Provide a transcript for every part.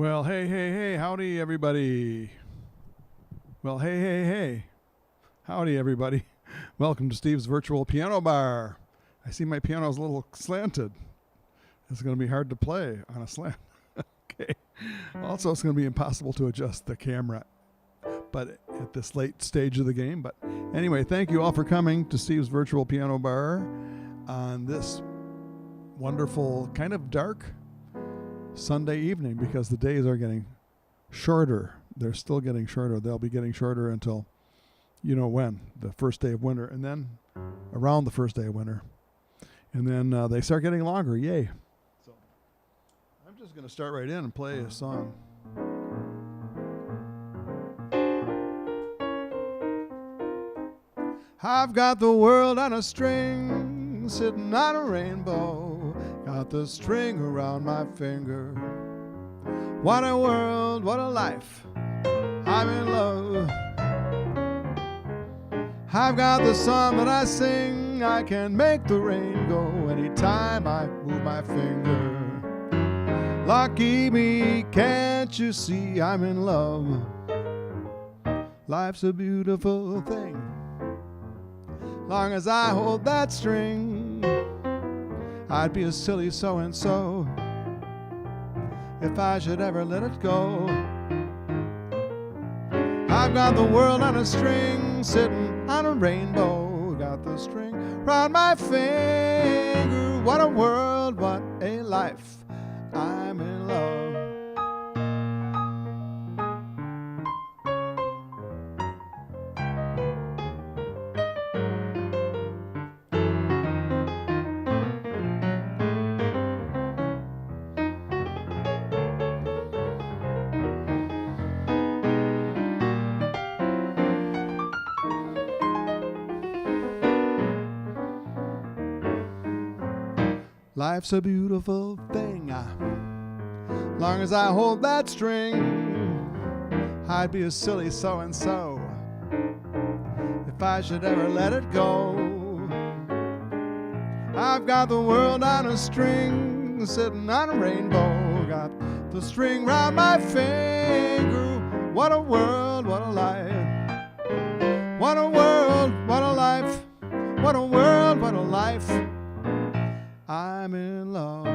Well, hey, howdy, everybody. Well, hey, howdy, everybody. Welcome to Steve's Virtual Piano Bar. I see my piano's a little slanted. It's going to be hard to play on a slant. Okay. Also, it's going to be impossible to adjust the camera, but at this late stage of the game. But anyway, thank you all for coming to Steve's Virtual Piano Bar on this wonderful, kind of dark Sunday evening, because the days are getting shorter. They're still getting shorter. They'll be getting shorter until, you know when, the first day of winter, and then around the first day of winter. And then they start getting longer. Yay. So I'm just going to start right in and play a song. I've got the world on a string, sitting on a rainbow. Got the string around my finger. What a world, what a life. I'm in love. I've got the song that I sing. I can make the rain go anytime I move my finger. Lucky me, can't you see I'm in love? Life's a beautiful thing. Long as I hold that string, I'd be a silly so-and-so if I should ever let it go. I've got the world on a string, sitting on a rainbow. Got the string round my finger. What a world, what a life. I'm in love. Life's a beautiful thing. Long as I hold that string, I'd be a silly so-and-so if I should ever let it go. I've got the world on a string, sitting on a rainbow. Got the string round my finger. What a world, what a life. What a world, what a life. What a world, what a life. I'm in love.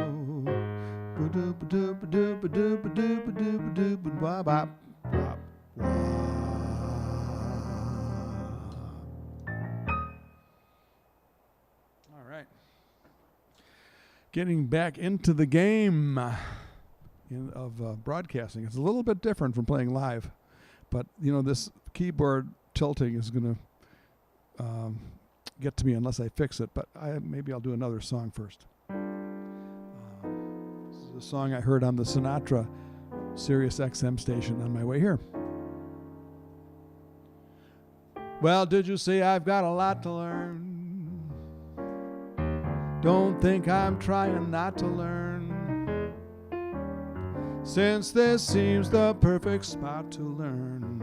All right. Getting back into the game of broadcasting. It's a little bit different from playing live, but you know, this keyboard tilting is going to get to me unless I fix it, but maybe I'll do another song first. This is a song I heard on the Sinatra Sirius XM station on my way here. Well, did you see I've got a lot to learn? Don't think I'm trying not to learn, since this seems the perfect spot to learn.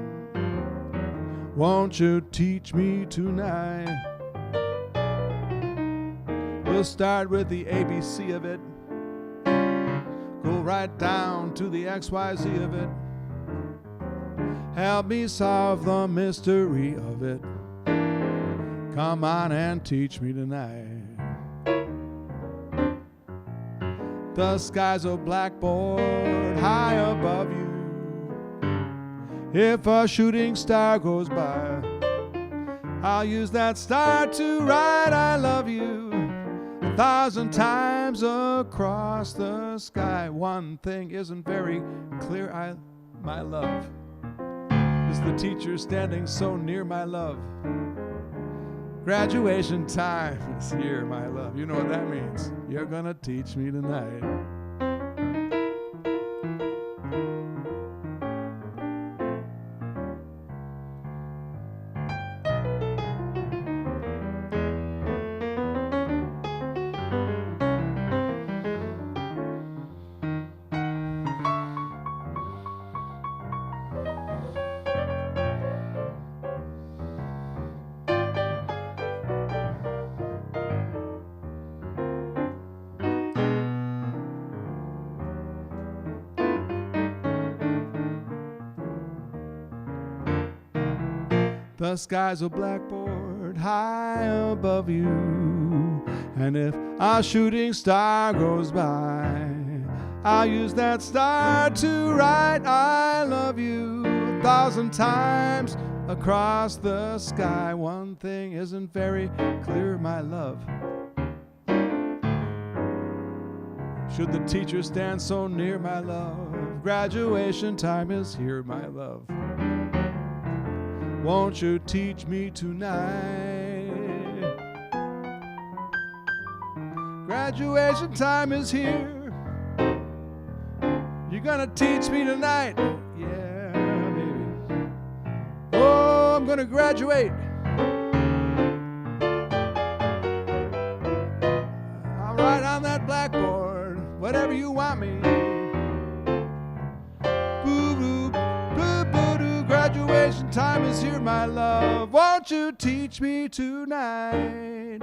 Won't you teach me tonight? We'll start with the ABC of it, go right down to the XYZ of it. Help me solve the mystery of it. Come on and teach me tonight. The sky's a blackboard high above you. If a shooting star goes by, I'll use that star to write I love you 1,000 times across the sky. One thing isn't very clear, my love. Is the teacher standing so near, my love? Graduation time is here, my love. You know what that means. You're gonna teach me tonight. The sky's a blackboard high above you, and if a shooting star goes by, I'll use that star to write I love you 1,000 times across the sky. One thing isn't very clear, my love. Should the teacher stand so near, my love? Graduation time is here, my love. Won't you teach me tonight? Graduation time is here. You're gonna teach me tonight. Yeah, baby. Oh, I'm gonna graduate. I'll write on that blackboard whatever you want me. Boo-boo, boo-boo-doo. Graduation time is here, my love. Won't you teach me tonight?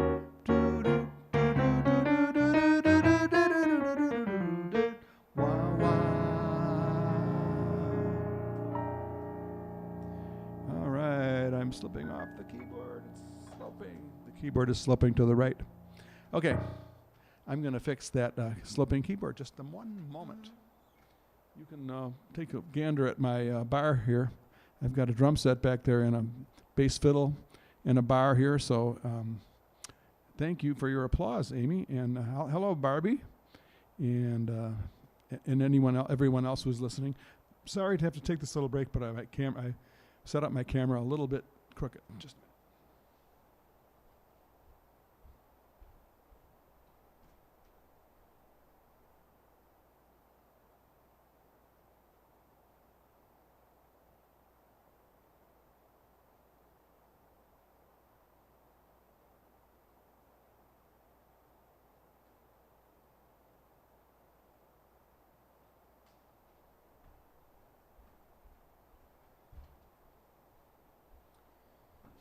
I'm slipping off the keyboard. It's slipping. The keyboard is slipping to the right. Okay. I'm going to fix that slipping keyboard just in one moment. You can take a gander at my bar here. I've got a drum set back there and a bass fiddle and a bar here. So thank you for your applause, Amy. And hello, Barbie. And everyone else who's listening. Sorry to have to take this little break, but I set up my camera a little bit crooked. Just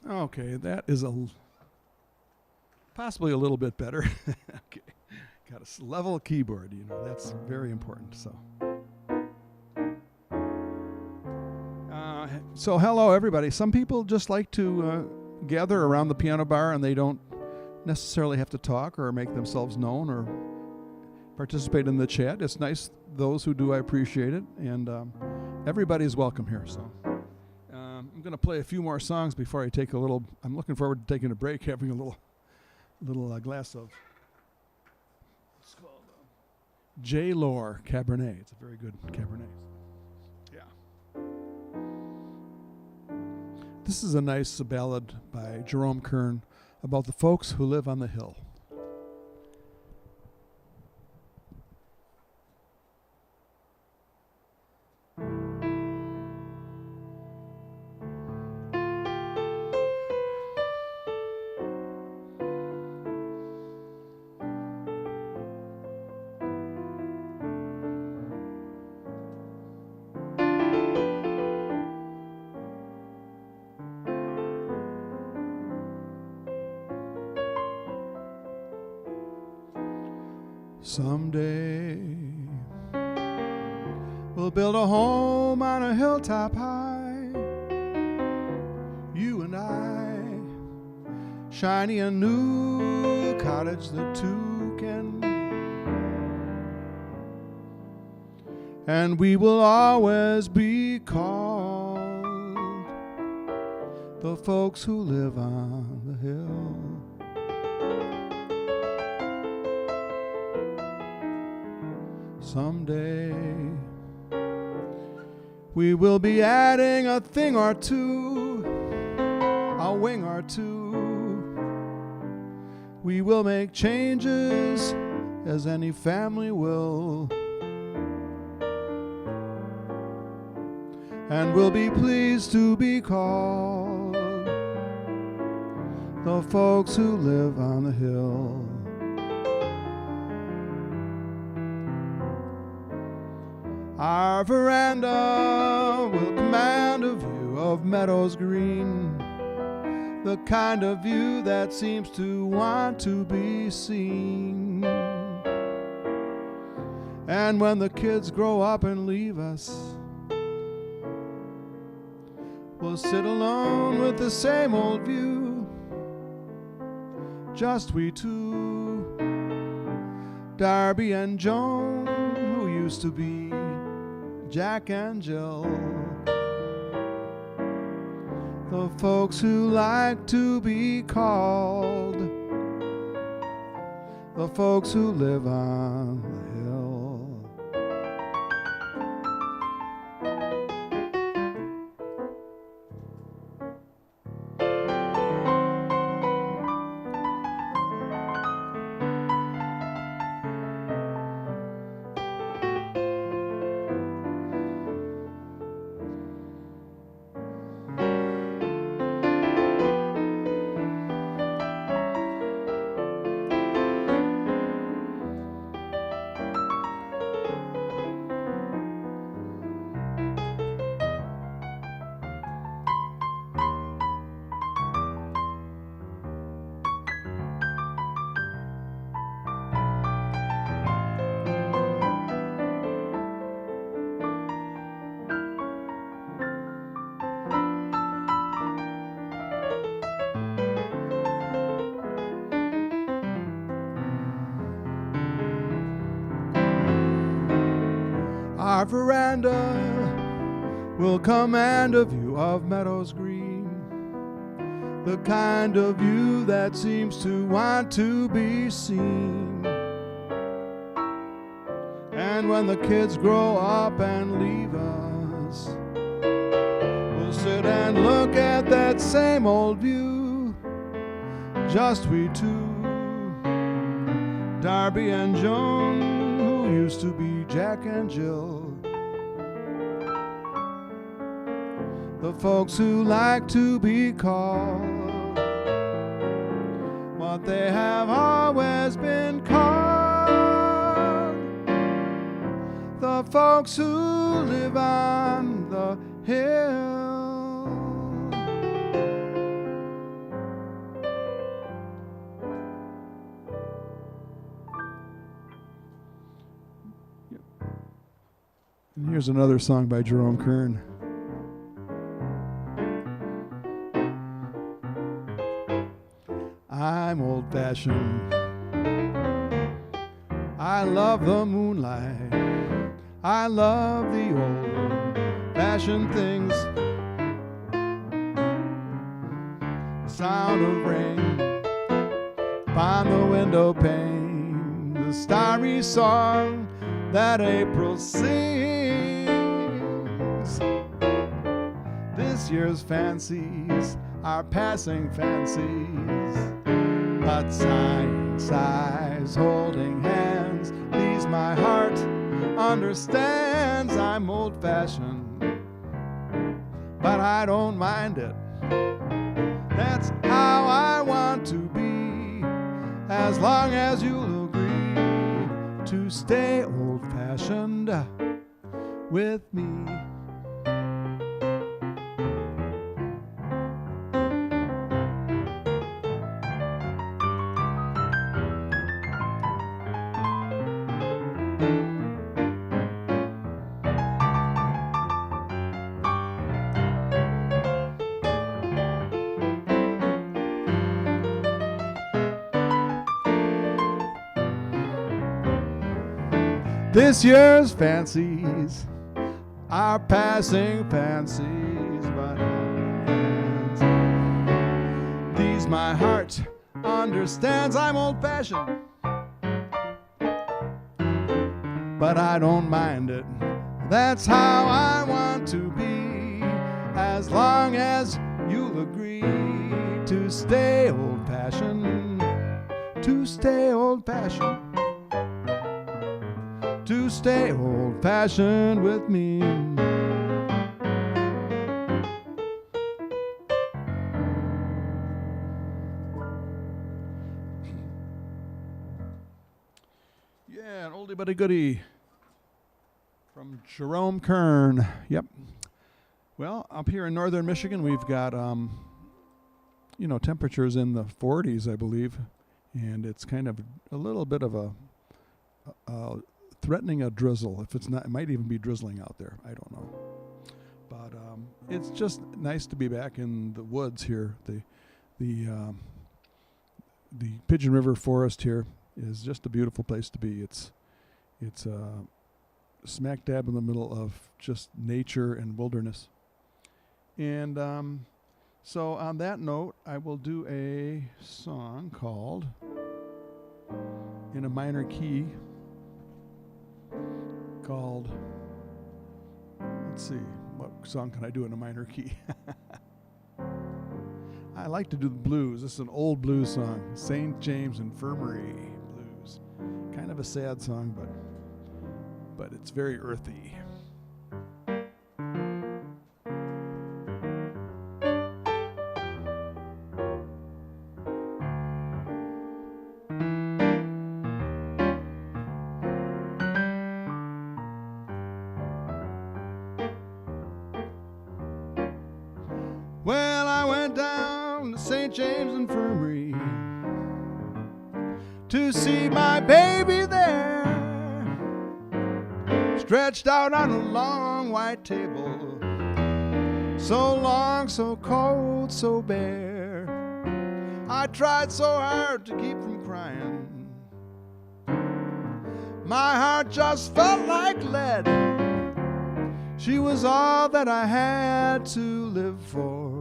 okay, that is possibly a little bit better. Okay, got a level keyboard, that's very important. So hello everybody. Some people just like to gather around the piano bar and they don't necessarily have to talk or make themselves known or participate in the chat. It's nice, those who do, I appreciate it, and everybody's welcome here. So I'm going to play a few more songs before I take I'm looking forward to taking a break, having a little glass of, it's called J. Lohr Cabernet. It's a very good Cabernet. Yeah. This is a nice ballad by Jerome Kern about the folks who live on the hill. Someday we'll build a home on a hilltop high, you and I, shiny and new, a cottage that two can, and we will always be called the folks who live on the hill. Someday we will be adding a thing or two, a wing or two. We will make changes as any family will, and we'll be pleased to be called the folks who live on the hill. Our veranda will command a view of meadows green, the kind of view that seems to want to be seen. And when the kids grow up and leave us, We'll sit alone with the same old view, just we two, Darby and Joan, who used to be Jack and Jill. The folks who like to be called the folks who live on the hill. Our veranda will command a view of meadows green, the kind of view that seems to want to be seen. And when the kids grow up and leave us, we'll sit and look at that same old view, just we two, Darby and Joan, who used to be Jack and Jill. The folks who like to be called what they have always been called, the folks who live on the hill. And here's another song by Jerome Kern. I'm old-fashioned. I love the moonlight. I love the old-fashioned things. The sound of rain upon the window pane, the starry song that April sings. This year's fancies are passing fancies, but sighing sighs, holding hands, these my heart understands. I'm old-fashioned, but I don't mind it. That's how I want to be, as long as you'll agree to stay old-fashioned with me. This year's fancies are passing fancies, but these my heart understands. I'm old-fashioned, but I don't mind it. That's how I want to be, as long as you'll agree to stay old-fashioned, to stay old-fashioned, to stay old-fashioned with me. Yeah, an oldie but a goodie from Jerome Kern. Yep. Well, up here in northern Michigan, we've got, temperatures in the 40s, I believe, and it's kind of a little bit of a threatening a drizzle. If it's not, it might even be drizzling out there. I don't know. But But it's just nice to be back in the woods here. The Pigeon River Forest here is just a beautiful place to be. It's smack dab in the middle of just nature and wilderness. And so on that note, I will do a song called in a minor key called, let's see, what song can I do in a minor key? I like to do the blues. This is an old blues song, St. James Infirmary Blues. Kind of a sad song, but it's very earthy. Well, I went down to St. James Infirmary to see my baby there, stretched out on a long white table, so long, so cold, so bare. I tried so hard to keep from crying. My heart just felt like lead. She was all that I had to live for.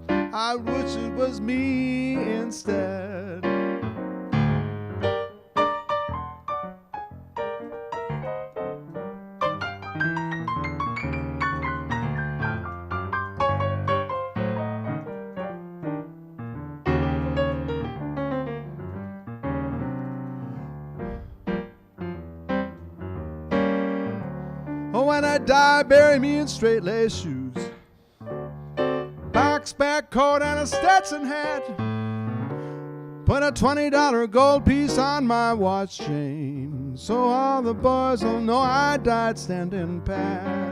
I wish it was me instead. Oh, when I die, bury me in straight-laced shoes, box-back coat and a Stetson hat. Put a $20 gold piece on my watch chain, so all the boys will know I died standing pat.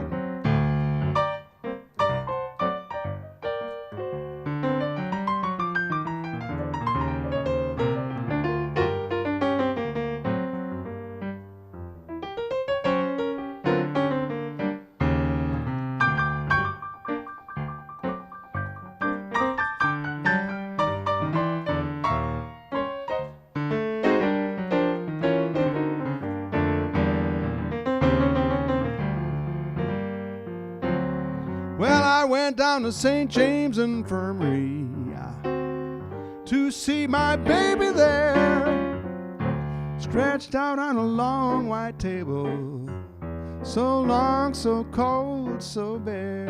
Well, I went down to St. James Infirmary to see my baby there, stretched out on a long white table, so long, so cold, so bare.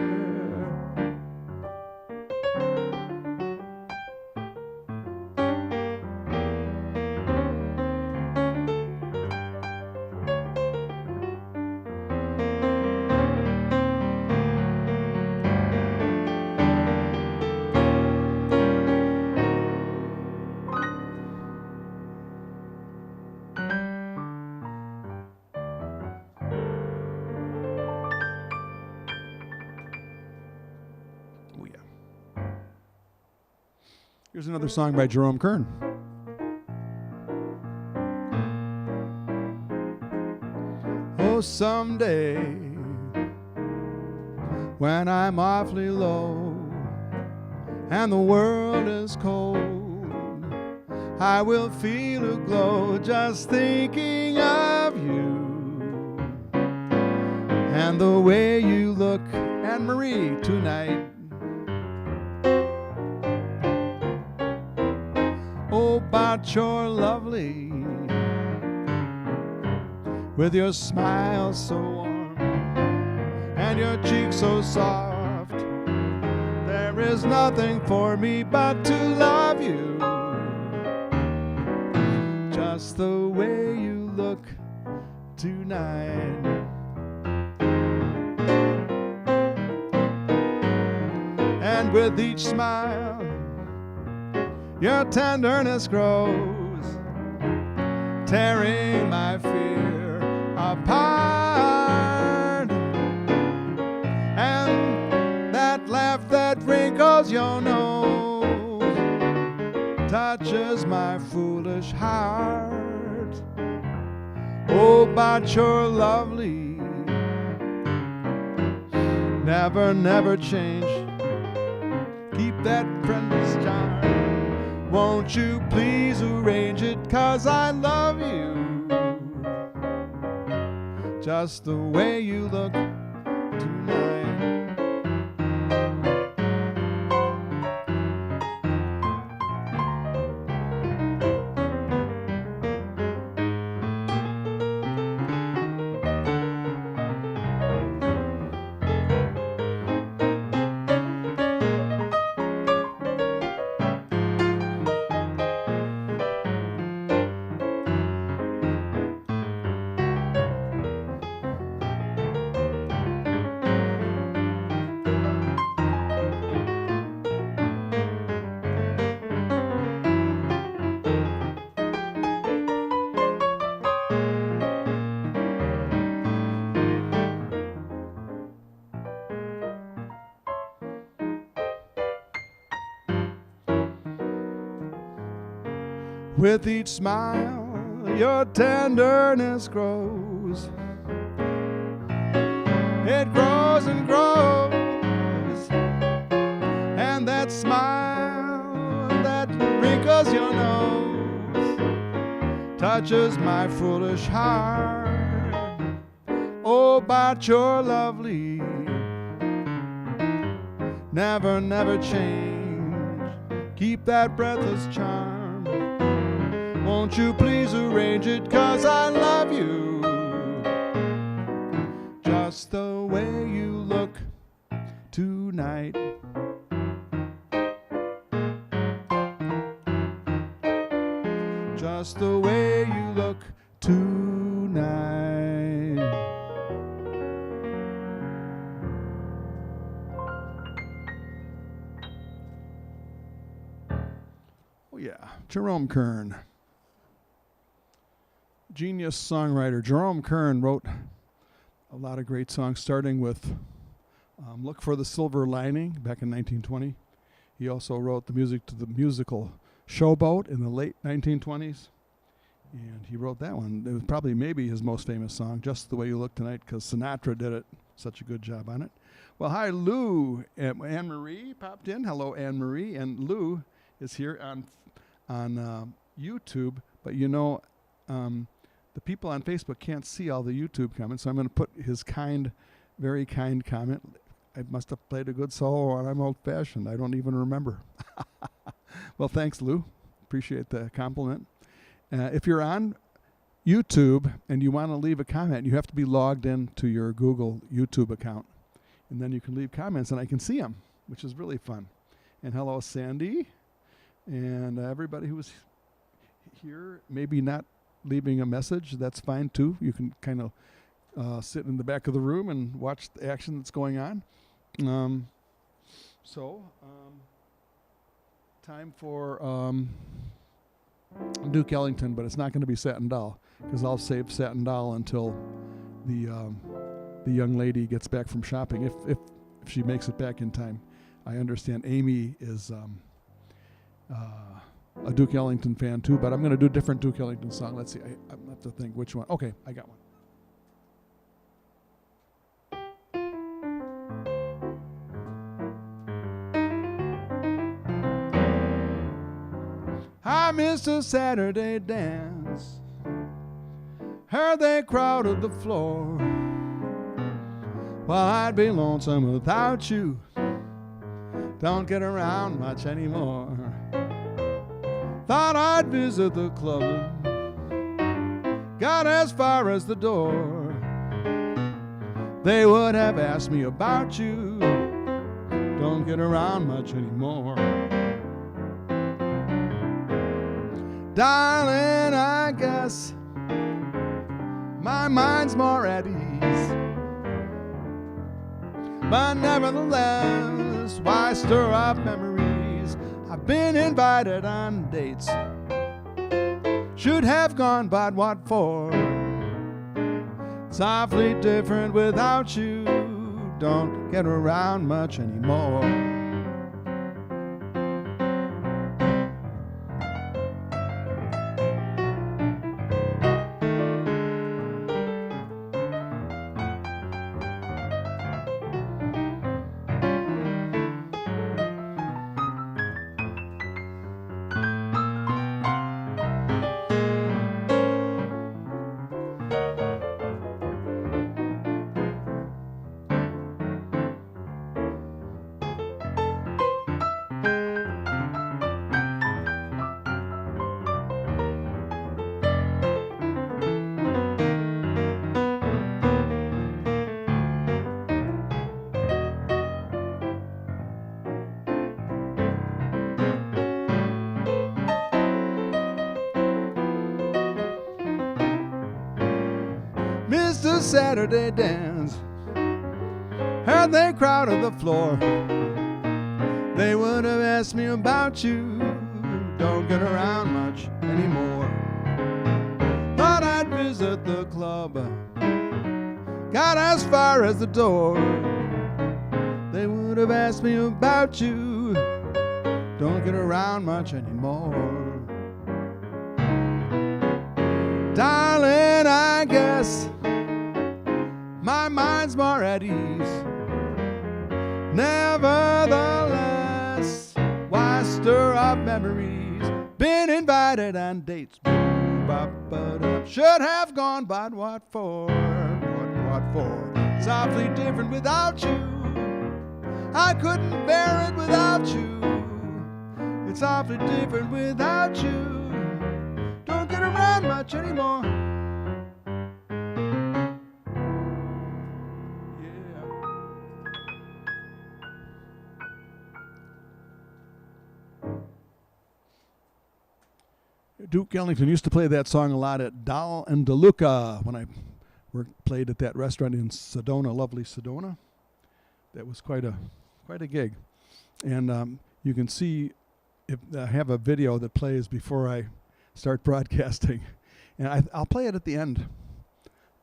Oh, yeah. Here's another song by Jerome Kern. Oh, someday when I'm awfully low and the world is cold, I will feel a glow just thinking of you and the way you look, Anne-Marie, tonight. Oh, but you're lovely with your smile so warm and your cheeks so soft. There is nothing for me but to love you just the way you look tonight. And with each smile your tenderness grows, tearing my fear apart. And that laugh that wrinkles your nose touches my foolish heart. Oh, but you're lovely never, never change. Keep that friendless charm. Won't you please arrange it, 'cause I love you just the way you look tonight. With each smile, your tenderness grows. It grows and grows. And that smile that wrinkles your nose touches my foolish heart. Oh, but you're lovely. Never, never change. Keep that breathless charm. Won't you please arrange it, 'cause I love you just the way you look tonight. Just the way you look tonight. Oh yeah, Jerome Kern. Genius songwriter. Jerome Kern wrote a lot of great songs, starting with Look for the Silver Lining back in 1920. He also wrote the music to the musical Showboat in the late 1920s. And he wrote that one. It was probably maybe his most famous song, Just the Way You Look Tonight, because Sinatra did it. Such a good job on it. Well, hi, Lou. Anne-Marie popped in. Hello, Anne-Marie. And Lou is here on YouTube. But you know, the people on Facebook can't see all the YouTube comments, so I'm going to put his very kind comment. I must have played a good solo, and I'm old-fashioned. I don't even remember. Well, thanks, Lou. Appreciate the compliment. If you're on YouTube and you want to leave a comment, you have to be logged in to your Google YouTube account, and then you can leave comments, and I can see them, which is really fun. And hello, Sandy, and everybody who was here, maybe not leaving a message, that's fine too. You can kind of sit in the back of the room and watch the action that's going on. Time for Duke Ellington, but it's not going to be Satin Doll, because I'll save Satin Doll until the young lady gets back from shopping, if she makes it back in time. I understand Amy is a Duke Ellington fan too, but I'm going to do a different Duke Ellington song. Let's see. I have to think which one. Okay, I got one. I missed a Saturday dance. Heard they crowded the floor. Well, I'd be lonesome without you. Don't get around much anymore. Thought I'd visit the club. Got as far as the door. They would have asked me about you. Don't get around much anymore. Darling, I guess my mind's more at ease. But nevertheless, why stir up memories? I've been invited on dates. Should have gone, but what for? It's awfully different without you. Don't get around much anymore. Saturday dance, and they crowded the floor. They would have asked me about you, don't get around much anymore. Thought I'd visit the club, got as far as the door. They would have asked me about you, don't get around much anymore. Darling, I guess my mind's more at ease. Nevertheless, why stir up memories? Been invited on dates, should have gone, but what for? What for? It's awfully different without you. I couldn't bear it without you. It's awfully different without you. Don't get around much anymore. Duke Ellington used to play that song a lot at Dahl and DeLuca when I played at that restaurant in Sedona, lovely Sedona. That was quite a gig. And you can see, if I have a video that plays before I start broadcasting, and I'll play it at the end.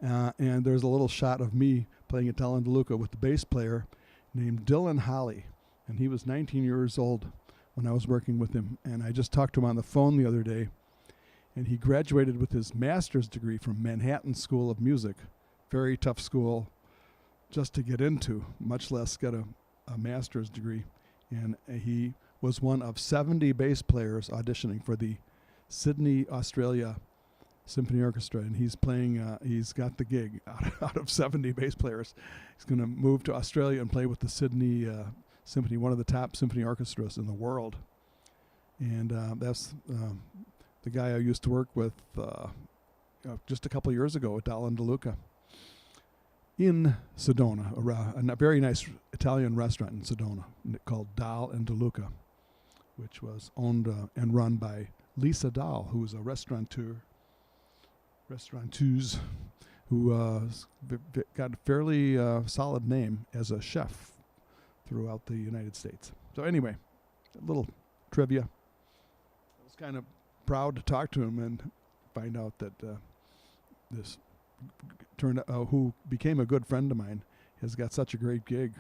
And there's a little shot of me playing at Dahl and DeLuca with the bass player named Dylan Holly, and he was 19 years old when I was working with him. And I just talked to him on the phone the other day. And he graduated with his master's degree from Manhattan School of Music. Very tough school just to get into, much less get a master's degree. And he was one of 70 bass players auditioning for the Sydney, Australia Symphony Orchestra. And he's playing, he's got the gig out of 70 bass players. He's going to move to Australia and play with the Sydney Symphony, one of the top symphony orchestras in the world. And that's the guy I used to work with just a couple years ago at Dahl and DeLuca in Sedona, a very nice Italian restaurant in Sedona called Dahl and DeLuca, which was owned and run by Lisa Dahl, who was a restaurateuse who got a fairly solid name as a chef throughout the United States. So anyway, a little trivia. I was kind of proud to talk to him and find out that this who became a good friend of mine has got such a great gig,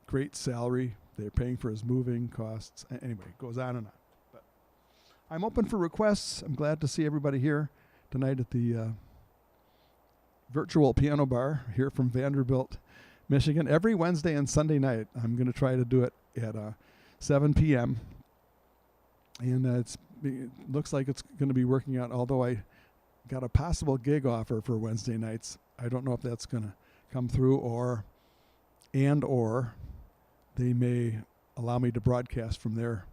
great salary. They're paying for his moving costs. Anyway, it goes on and on. But I'm open for requests. I'm glad to see everybody here tonight at the virtual piano bar here from Vanderbilt, Michigan. Every Wednesday and Sunday night, I'm going to try to do it at 7 p.m. And it looks like it's going to be working out, although I got a possible gig offer for Wednesday nights. I don't know if that's going to come through or they may allow me to broadcast from their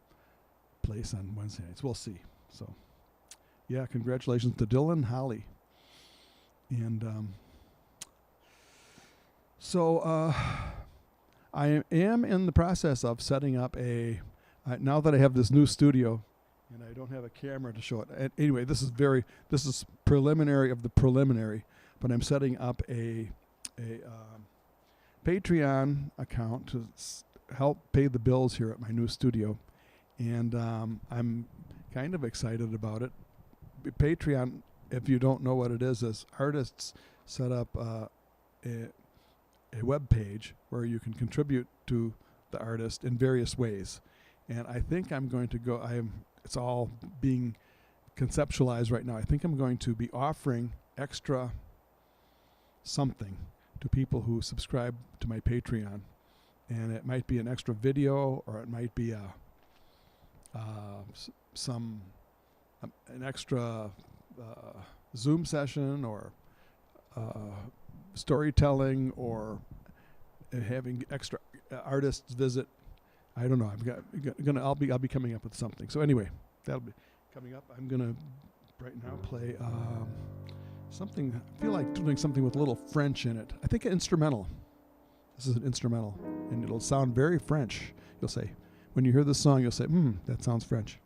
place on Wednesday nights. We'll see. So, yeah, congratulations to Dylan Holly. And I am in the process of setting up now that I have this new studio, and I don't have a camera to show it. Anyway, this is preliminary of the preliminary, but I'm setting up a Patreon account to help pay the bills here at my new studio, and I'm kind of excited about it. Patreon, if you don't know what it is artists set up a web page where you can contribute to the artist in various ways. And I think I'm going to go, it's all being conceptualized right now. I think I'm going to be offering extra something to people who subscribe to my Patreon. And it might be an extra video, or it might be an extra Zoom session, or storytelling, or having extra artists visit. I don't know. I'll be coming up with something. So anyway, that'll be coming up. I'm gonna right now play something. I feel like doing something with a little French in it. I think an instrumental. This is an instrumental, and it'll sound very French. You'll say, when you hear this song, you'll say, that sounds French.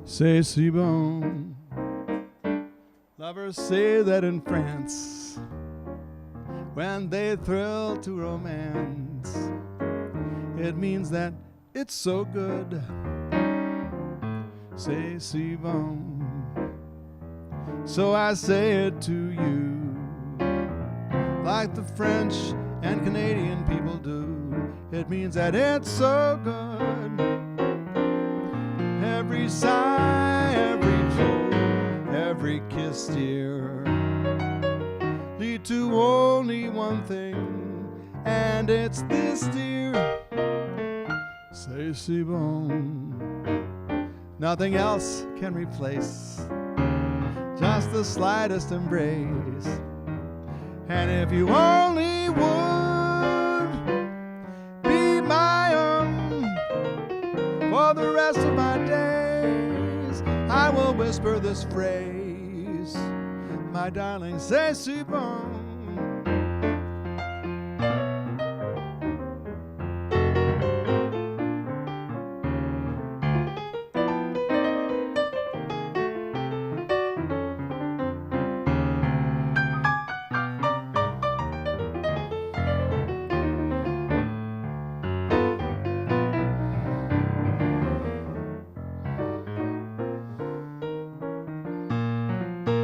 C'est bon. Lovers say that in France, when they thrill to romance, it means that it's so good. C'est bon. So I say it to you, like the French and Canadian people do. It means that it's so good. Every sigh, every fold, every kiss, dear, lead to only one thing, and it's this, dear. C'est bon. Nothing else can replace just the slightest embrace. And if you only would be my own for the rest of my days, I will whisper this phrase, my darling, c'est bon.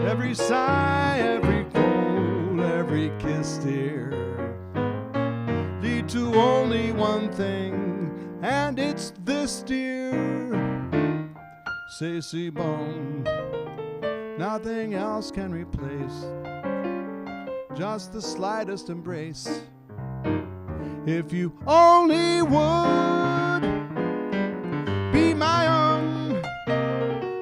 Every sigh, every fold, every kiss, dear, lead to only one thing, and it's this, dear. C'est bon. Nothing else can replace just the slightest embrace. If you only would be my own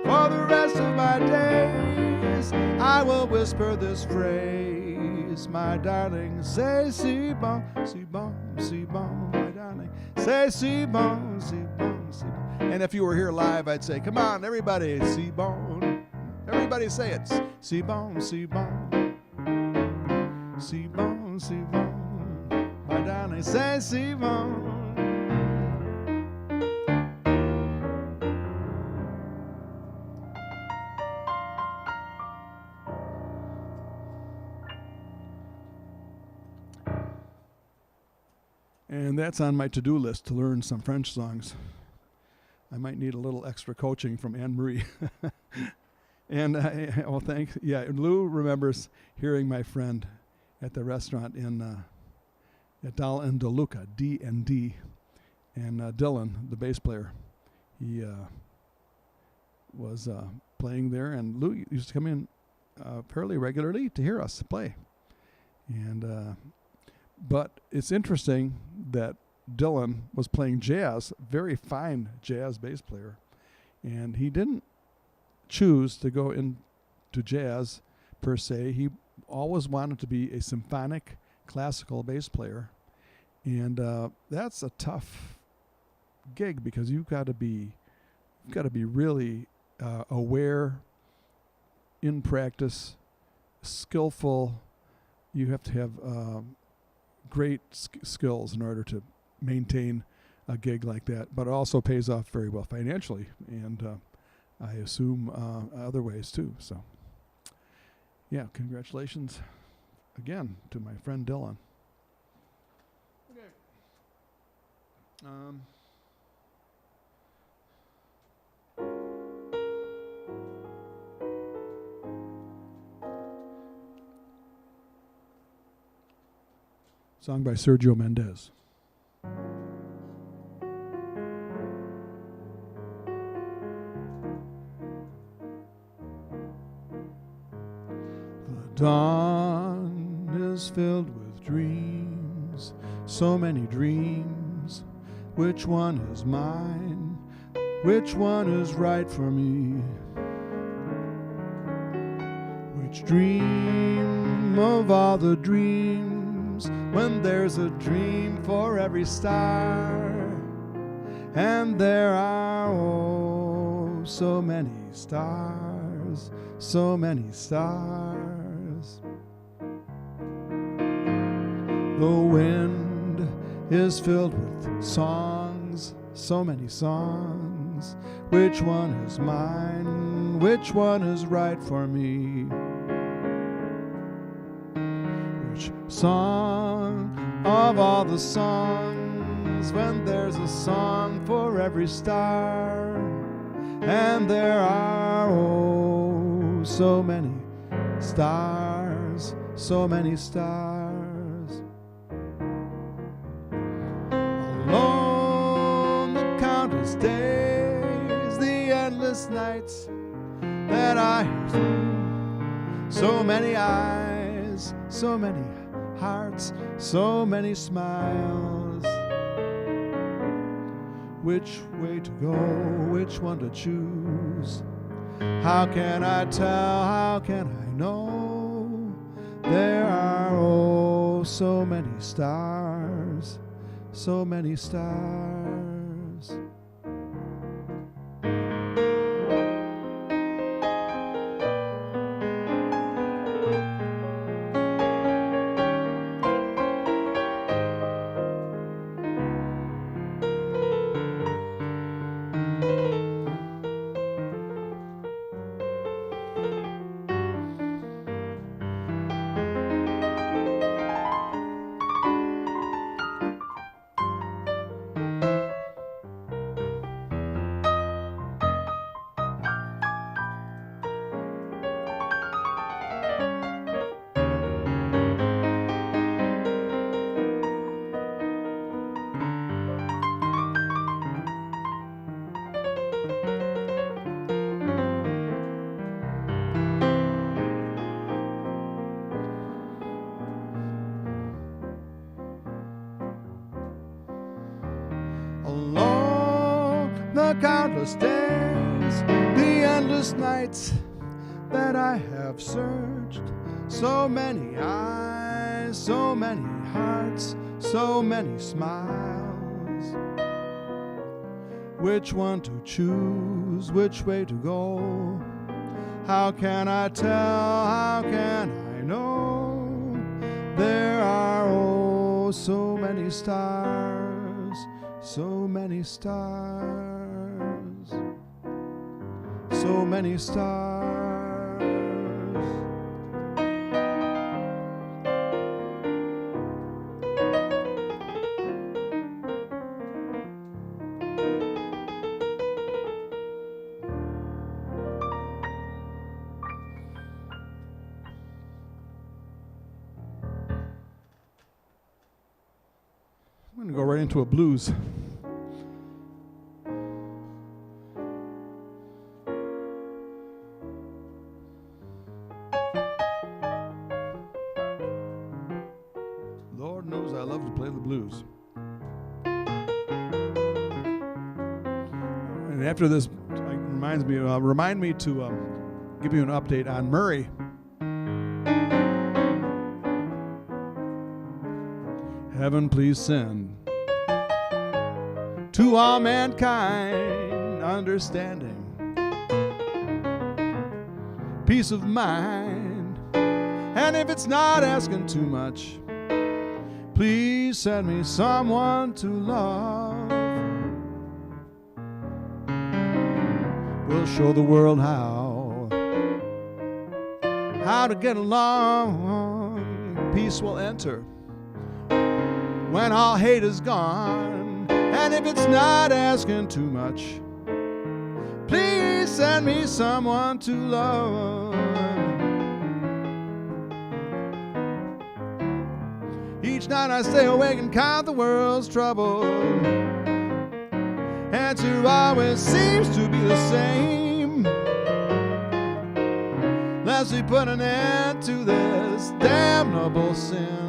for the rest of my days, I will whisper this phrase, my darling, c'est bon, my darling, c'est bon, bon. And if you were here live, I'd say, come on, everybody, c'est bon. Everybody say it, c'est bon, my darling, c'est bon. And that's on my to-do list, to learn some French songs. I might need a little extra coaching from Anne-Marie. And, thanks. Yeah, Lou remembers hearing my friend at the restaurant at Dal and DeLuca, D&D. And Dylan, the bass player, he was playing there. And Lou used to come in fairly regularly to hear us play. And but it's interesting that Dylan was playing jazz, very fine jazz bass player, and he didn't choose to go into jazz per se. He always wanted to be a symphonic classical bass player, and that's a tough gig because you've got to be really aware, in practice, skillful. You have to have great skills in order to maintain a gig like that, but it also pays off very well financially, and I assume other ways too. So, yeah, congratulations again to my friend Dylan. Okay. Song by Sergio Mendes. The dawn is filled with dreams, so many dreams. Which one is mine? Which one is right for me? Which dream of all the dreams, when there's a dream for every star, and there are oh so many stars, so many stars. The wind is filled with songs, so many songs. songs. Which one is mine? Which one is right for me? Which song of all the songs, when there's a song for every star, and there are oh so many stars, so many stars. Alone the countless days, the endless nights that I have seen, so many eyes, so many hearts, so many smiles. Which way to go, which one to choose? How can I tell, how can I know? There are oh so many stars, so many stars. Along the countless days, the endless nights that I have searched, so many eyes, so many hearts, so many smiles. Which one to choose, which way to go? How can I tell, how can I know? There are oh so many stars, so many stars, so many stars. I'm going to go right into a blues. Lord knows I love to play the blues. And after this, remind me to give you an update on Murray. Heaven, please send to all mankind understanding, peace of mind, and if it's not asking too much, please send me someone to love. We'll show the world how to get along. Peace will enter when all hate is gone, and if it's not asking too much, please send me someone to love. Each night I stay awake and count the world's trouble. Answer always seems to be the same. Let's put an end to this damnable sin.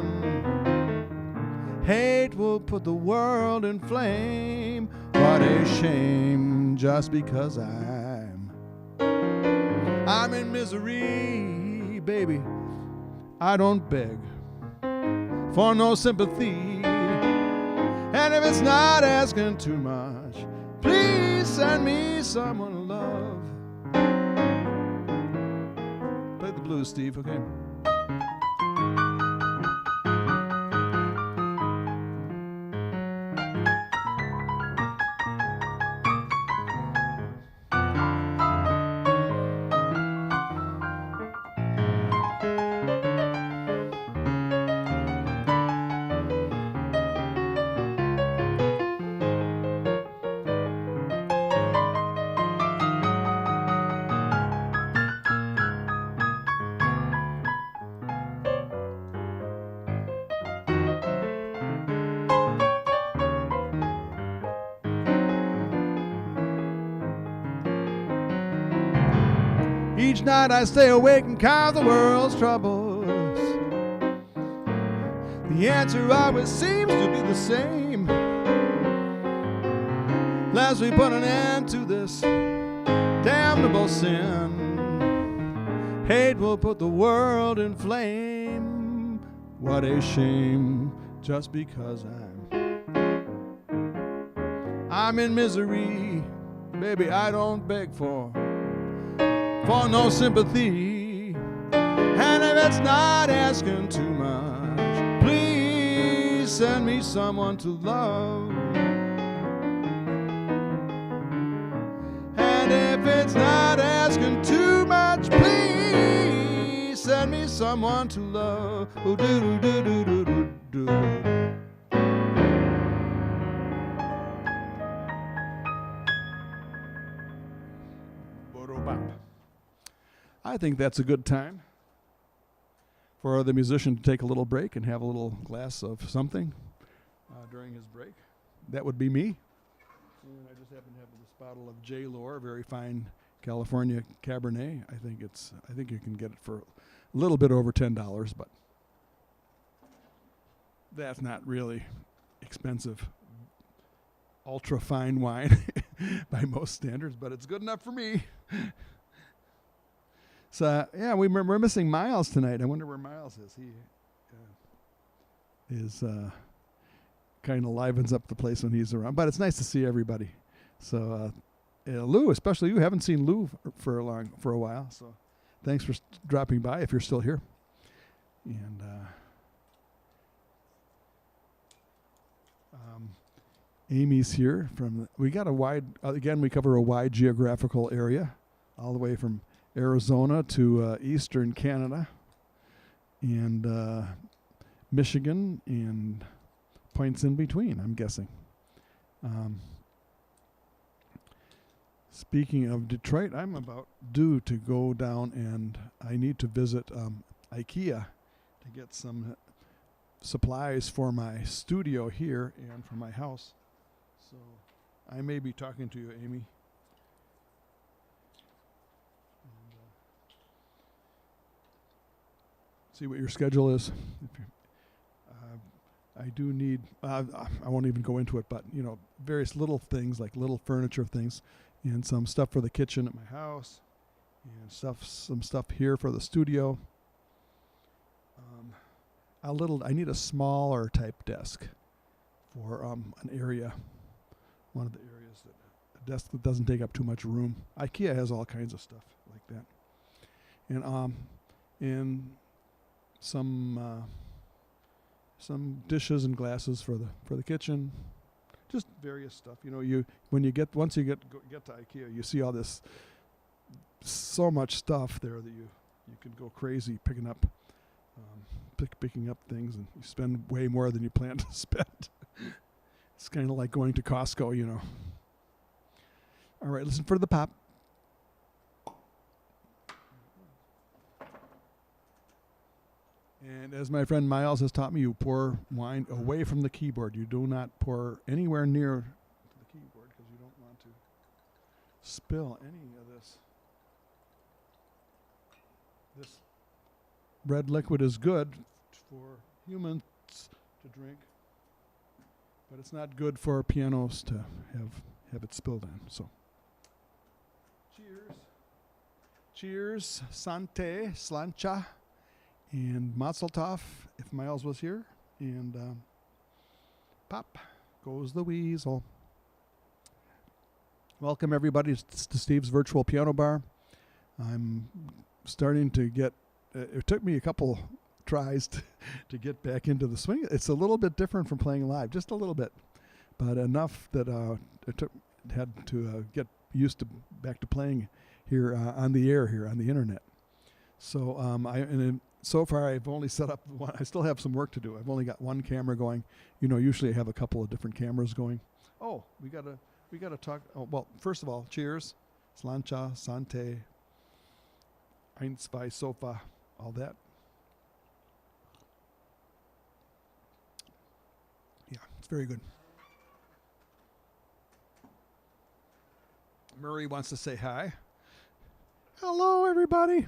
Hate will put the world in flame. What a shame, just because I'm in misery, baby. I don't beg for no sympathy, and if it's not asking too much, please send me someone to love. Play the blues, Steve, okay? Each night I stay awake and count the world's troubles. The answer always seems to be the same. Lest we put an end to this damnable sin, hate will put the world in flame. What a shame, just because I'm in misery. Baby, I don't beg for no sympathy. And if it's not asking too much, please send me someone to love. And if it's not asking too much, please send me someone to love. Oh, do do do do do do do. I think that's a good time for the musician to take a little break and have a little glass of something during his break. That would be me. And I just happen to have this bottle of J. Lohr, very fine California Cabernet. I think you can get it for a little bit over $10, but that's not really expensive, ultra fine wine by most standards, but it's good enough for me. So, yeah, we're missing Miles tonight. I wonder where Miles is. He is kind of livens up the place when he's around. But it's nice to see everybody. So, Lou, especially you, haven't seen Lou for a while. So, thanks for dropping by if you're still here. And Amy's here. We got a wide. Again, we cover a wide geographical area, all the way from Arizona to eastern Canada and Michigan and points in between, I'm guessing. Speaking of Detroit, I'm about due to go down and I need to visit IKEA to get some supplies for my studio here and for my house. So I may be talking to you, Amy. See what your schedule is. I do need, I won't even go into it, but, various little things like little furniture things and some stuff for the kitchen at my house and some stuff here for the studio. I need a smaller type desk for an area, one of the areas a desk that doesn't take up too much room. IKEA has all kinds of stuff like that. And some dishes and glasses for the kitchen, just various stuff. Once you get to IKEA, you see all this so much stuff there that you can go crazy picking up things, and you spend way more than you plan to spend. It's kind of like going to Costco, All right, listen for the pop. And as my friend Miles has taught me, you pour wine away from the keyboard. You do not pour anywhere near the keyboard because you don't want to spill any of this. This red liquid is good for humans to drink, but it's not good for pianos to have it spilled on. So, cheers. Cheers, Sante, Slancha. And Mazel Tov, if Miles was here. And pop goes the weasel. Welcome, everybody, to Steve's Virtual Piano Bar. I'm starting to get... it took me a couple tries to get back into the swing. It's a little bit different from playing live, just a little bit. But enough that had to get used to back to playing here on the air, here on the internet. So so far, I've only set up one. I still have some work to do. I've only got one camera going. Usually I have a couple of different cameras going. Oh, we gotta talk. Oh, well, first of all, cheers, Slancha, Sante, Eins, zwei, Sofa, all that. Yeah, it's very good. Murray wants to say hi. Hello, everybody.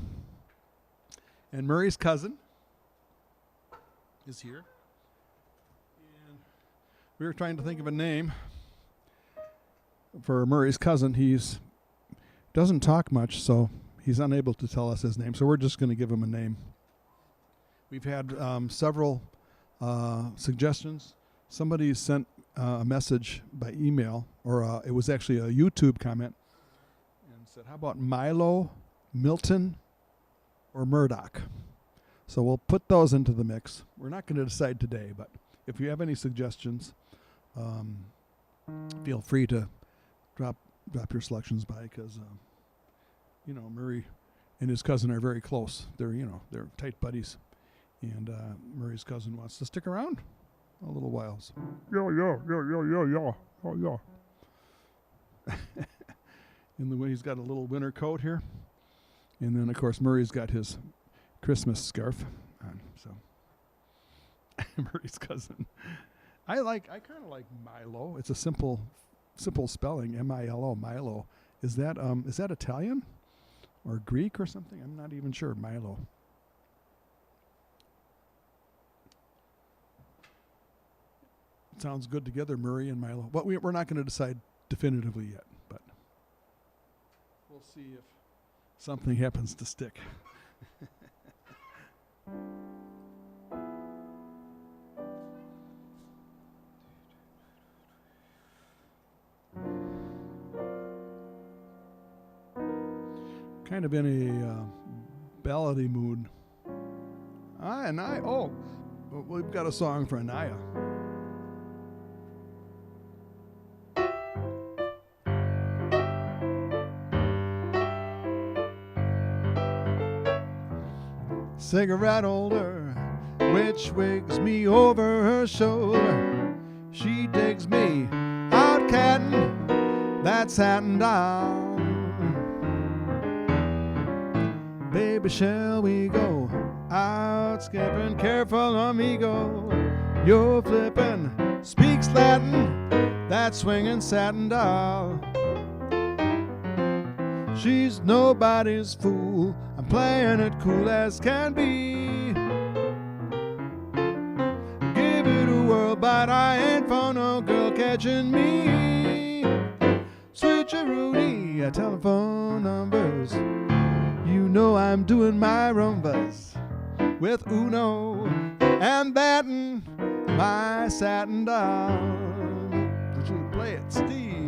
And Murray's cousin is here. And we were trying to think of a name for Murray's cousin. He's doesn't talk much, so he's unable to tell us his name. So we're just going to give him a name. We've had several suggestions. Somebody sent a message by email, or it was actually a YouTube comment, and said, how about Milo, Milton, or Murdoch? So we'll put those into the mix. We're not going to decide today, but if you have any suggestions, feel free to drop your selections by, because Murray and his cousin are very close. They're tight buddies, and Murray's cousin wants to stick around a little while. So. Yeah. In the way he's got a little winter coat here, and then of course Murray's got his Christmas scarf on. So Murray's cousin. I kind of like Milo. It's a simple spelling, M-I-L-O, Milo. Is that Italian or Greek or something? I'm not even sure. Milo. It sounds good together, Murray and Milo. But we're not going to decide definitively yet, but we'll see if something happens to stick. Kind of in a ballady mood. We've got a song for Anaya. Cigarette holder, which wigs me over her shoulder. She digs me out cattin' that satin doll. Baby, shall we go out skipping? Careful, amigo, you're flippin'. Speaks Latin, that swinging satin doll. She's nobody's fool. I'm playing it cool as can be. Give it a whirl, but I ain't for no girl catching me. Switcheroonie, telephone numbers. You know I'm doing my rumbas with Uno and batting my satin doll. Would you play it, Steve?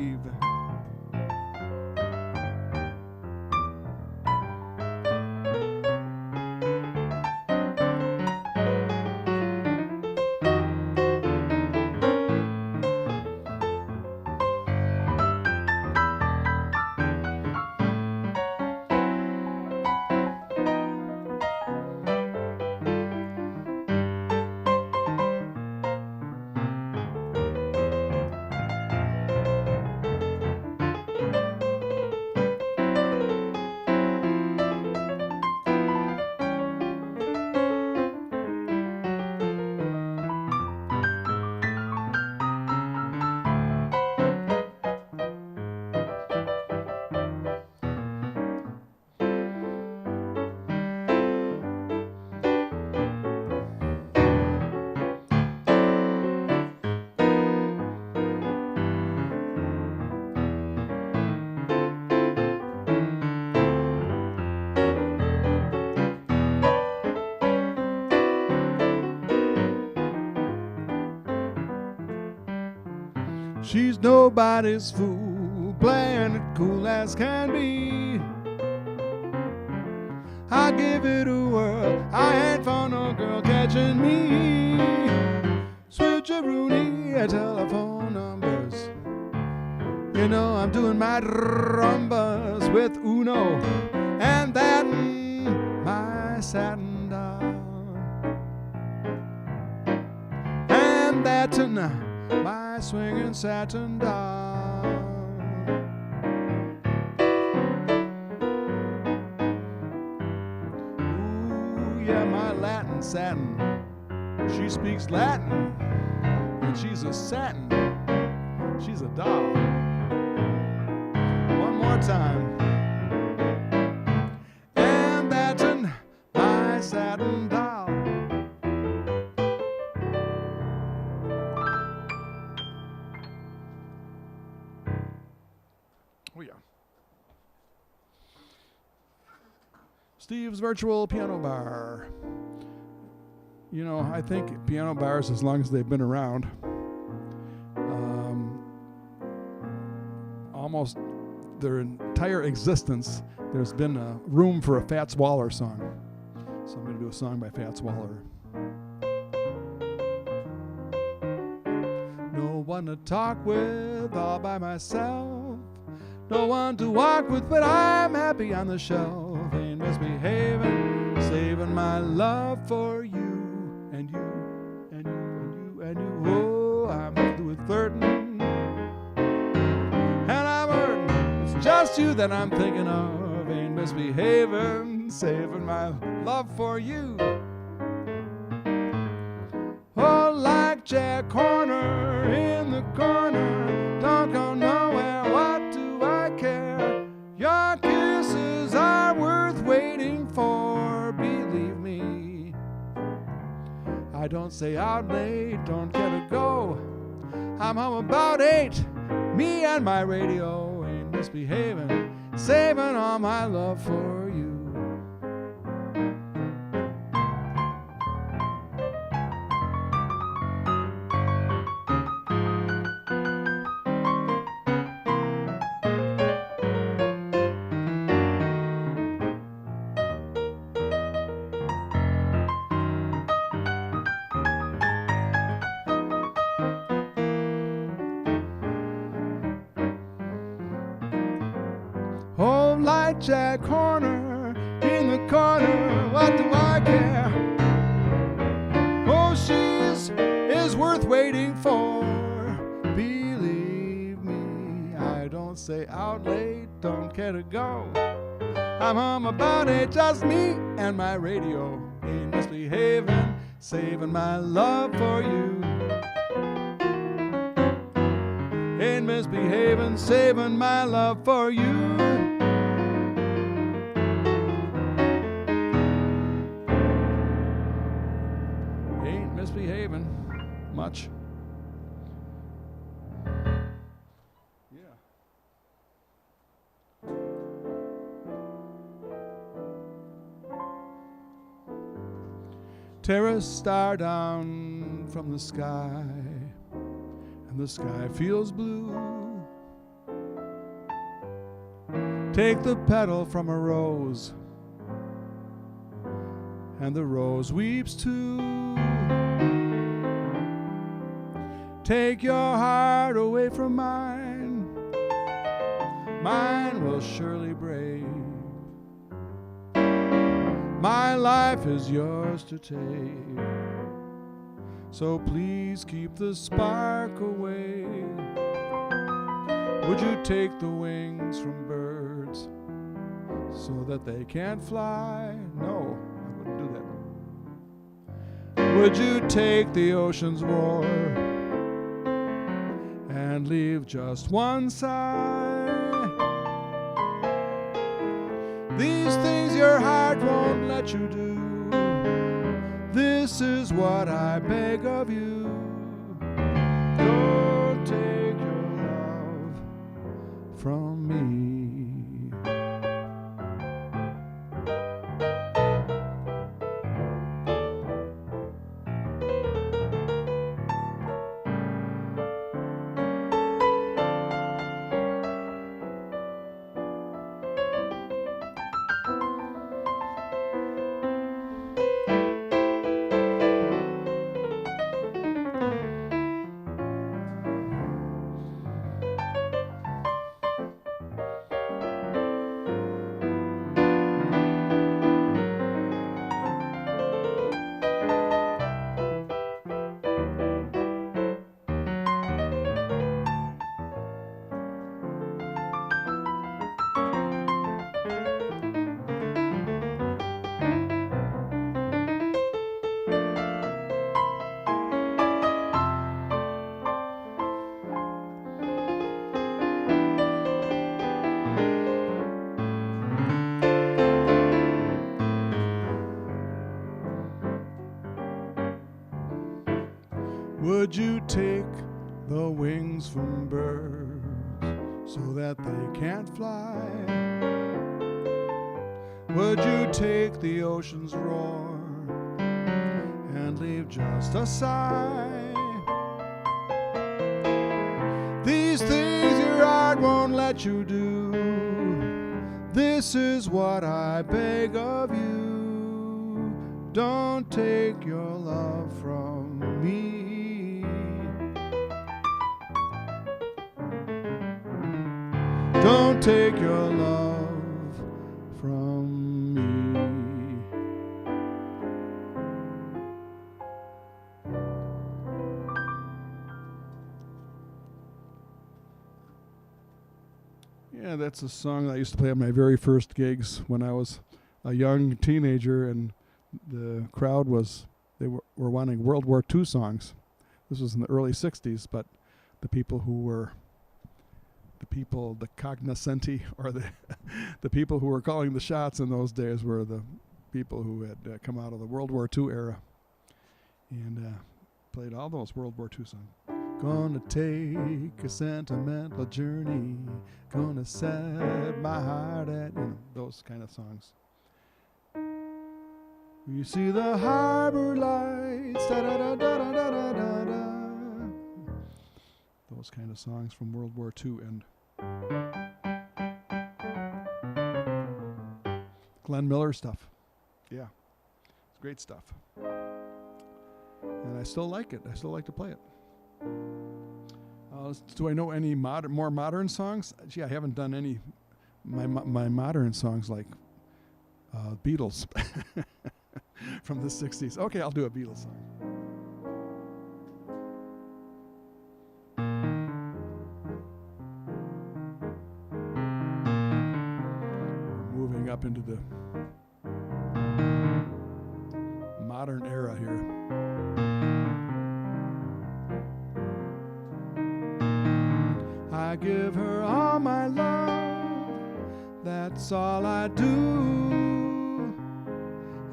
She's nobody's fool, playing it cool as can be. I give it a whirl, I ain't for no girl catching me. Switcheroonie, telephone numbers. You know I'm doing my rumbas with Uno and that my satin doll. And that my swinging satin doll. Ooh, yeah, my Latin satin. She speaks Latin, and she's a satin. She's a doll. One more time. yeah. Steve's Virtual Piano Bar. You know, I think piano bars, as long as they've been around, almost their entire existence, there's been a room for a Fats Waller song. So I'm going to do a song by Fats Waller. No one to talk with, all by myself. No one to walk with, but I'm happy on the shelf. Ain't misbehaving, saving my love for you. And you, and you, and you, and you. Oh, I'm through with flirting. And I'm hurting. It's just you that I'm thinking of. Ain't misbehaving, saving my love for you. Oh, like Jack Horner in the corner. Don't go nowhere, what do I care? Your kisses are worth waiting for, believe me. I don't stay out late, don't get to go. I'm home about 8, me and my radio. Ain't misbehaving, saving all my love for you. Oh, like Jack Horner in the corner, what do I care? Oh, she's is worth waiting for, believe me. I don't stay out late, don't care to go. I'm home about 8, just me and my radio. Ain't misbehaving, saving my love for you. Ain't misbehaving, saving my love for you. Ain't misbehaving much. Yeah. Tear a star down from the sky, and the sky feels blue. Take the petal from a rose, and the rose weeps too. Take your heart away from mine, mine will surely break. My life is yours to take, so please keep the spark away. Would you take the wings from birds so that they can't fly? No, I wouldn't do that. Would you take the ocean's roar and leave just one sigh? These things your heart won't let you do. This is what I beg of you. Don't take your love from me. Would you take the wings from birds so that they can't fly? Would you take the ocean's roar and leave just a sigh? These things your heart won't let you do. This is what I beg of you. Don't take your love from me. Don't take your love from me. Yeah, that's a song that I used to play at my very first gigs when I was a young teenager, and the crowd were wanting World War II songs. This was in the early 60s, but the people who were the cognoscenti, or the people who were calling the shots in those days, were the people who had come out of the World War II era and played all those World War II songs. Gonna take a sentimental journey, gonna set my heart at, those kind of songs. You see the harbor lights, da da da da da da da da. Those kind of songs from World War II and Glenn Miller stuff. Yeah, it's great stuff. And I still like it. I still like to play it. Do I know any more modern songs? Gee, I haven't done any my modern songs like Beatles from the 60s. Okay, I'll do a Beatles song. We're moving up into the modern era here. I give her all my love, that's all I do.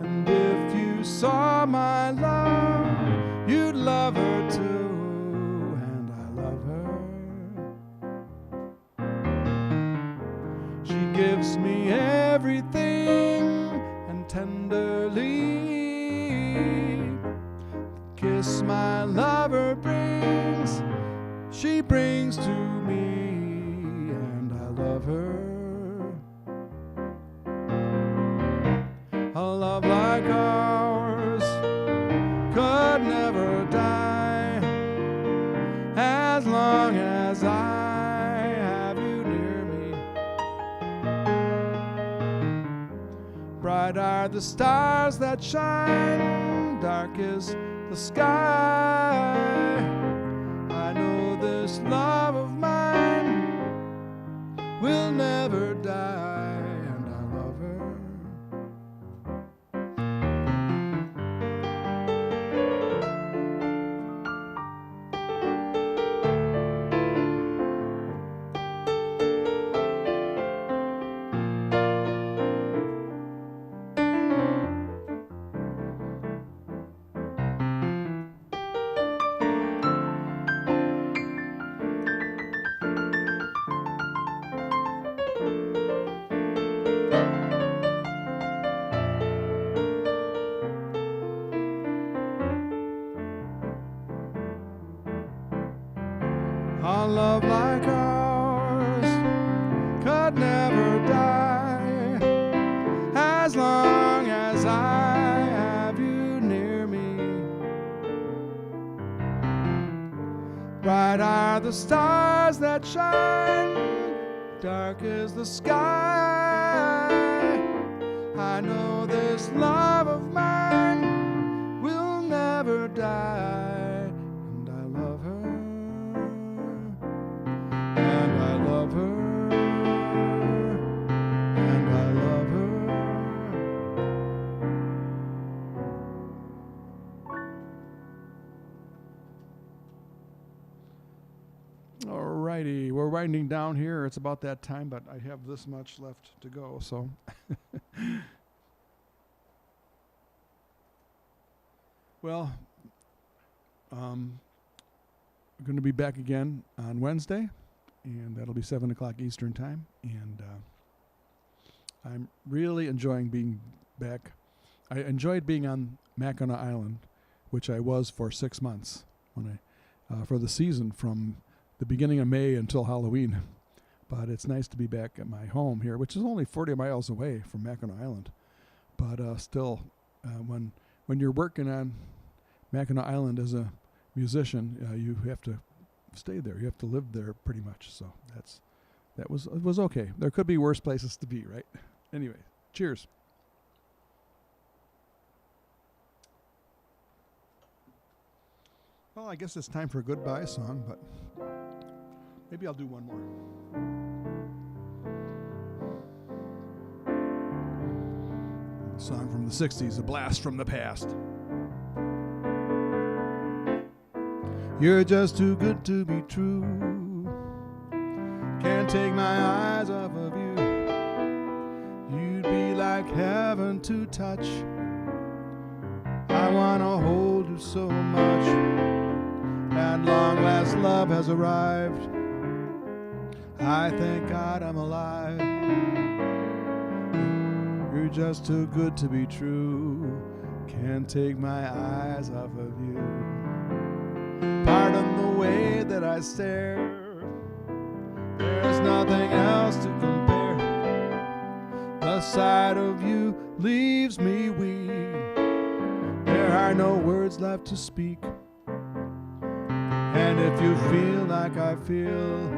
And if you saw my love, you'd love her too. And I love her. She gives me everything, and tenderly the kiss my lover brings, she brings to me, and I love her. A love like ours could never die, as long as I have you near me. Bright are the stars that shine, dark is the sky. I know this love of mine will never die, and I love her. A love like ours could never die, as long as I have you near me. Bright are the stars that shine, dark is the sky. I know this love of mine will never die, and I love her. And I love her, and I love her. Alrighty, we're winding down here. It's about that time, but I have this much left to go, so. Well, I'm going to be back again on Wednesday. and that'll be 7 o'clock Eastern time. And I'm really enjoying being back. I enjoyed being on Mackinac Island, which I was for 6 months when for the season from the beginning of May until Halloween. But it's nice to be back at my home here, which is only 40 miles away from Mackinac Island. But still, when you're working on Mackinac Island as a musician, you have to stay there. You have to live there pretty much. So it was okay. There could be worse places to be, right? Anyway, cheers. Well, I guess it's time for a goodbye song, but maybe I'll do one more. A song from the 60s, a blast from the past. You're just too good to be true. Can't take my eyes off of you. You'd be like heaven to touch. I wanna hold you so much. At long last love has arrived. I thank God I'm alive. You're just too good to be true. Can't take my eyes off of you. Pardon the way that I stare. There's nothing else to compare. The sight of you leaves me weak. There are no words left to speak. And if you feel like I feel,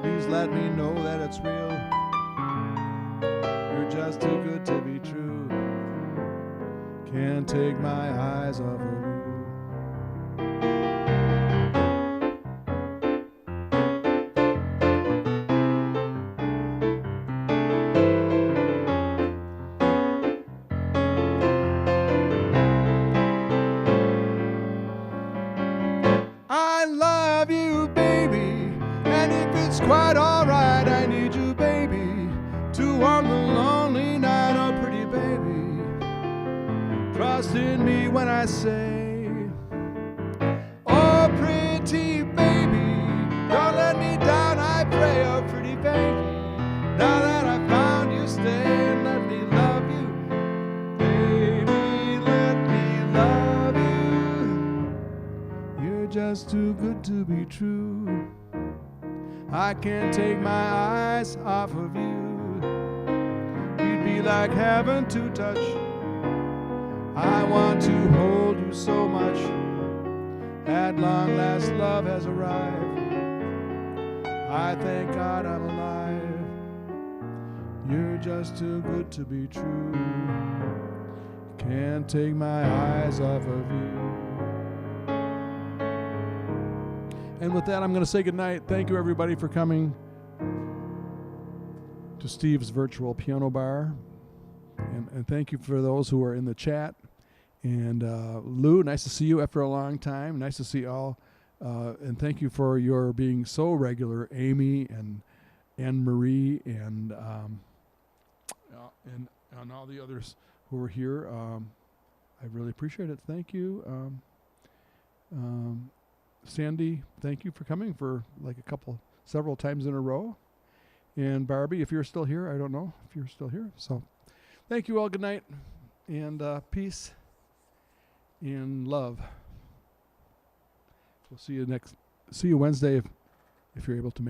please let me know that it's real. You're just too good to be true. Can't take my eyes off of you. Quite alright, I need you, baby, to warm the lonely night. Oh, pretty baby, trust in me when I say, oh, pretty baby, don't let me down, I pray. Oh, pretty baby, now that I found you, stay and let me love you. Baby, let me love you. You're just too good to be true. I can't take my eyes off of you. You'd be like heaven to touch. I want to hold you so much. At long last love has arrived. I thank God I'm alive. You're just too good to be true. Can't take my eyes off of you. And with that, I'm going to say goodnight. Thank you, everybody, for coming to Steve's Virtual Piano Bar. And thank you for those who are in the chat. And Lou, nice to see you after a long time. Nice to see you all. And thank you for your being so regular, Amy and Anne-Marie and all the others who are here. I really appreciate it. Thank you. Sandy, thank you for coming for like several times in a row. And Barbie, if you're still here, I don't know if you're still here. So thank you all. Good night and peace and love. We'll see you Wednesday if you're able to make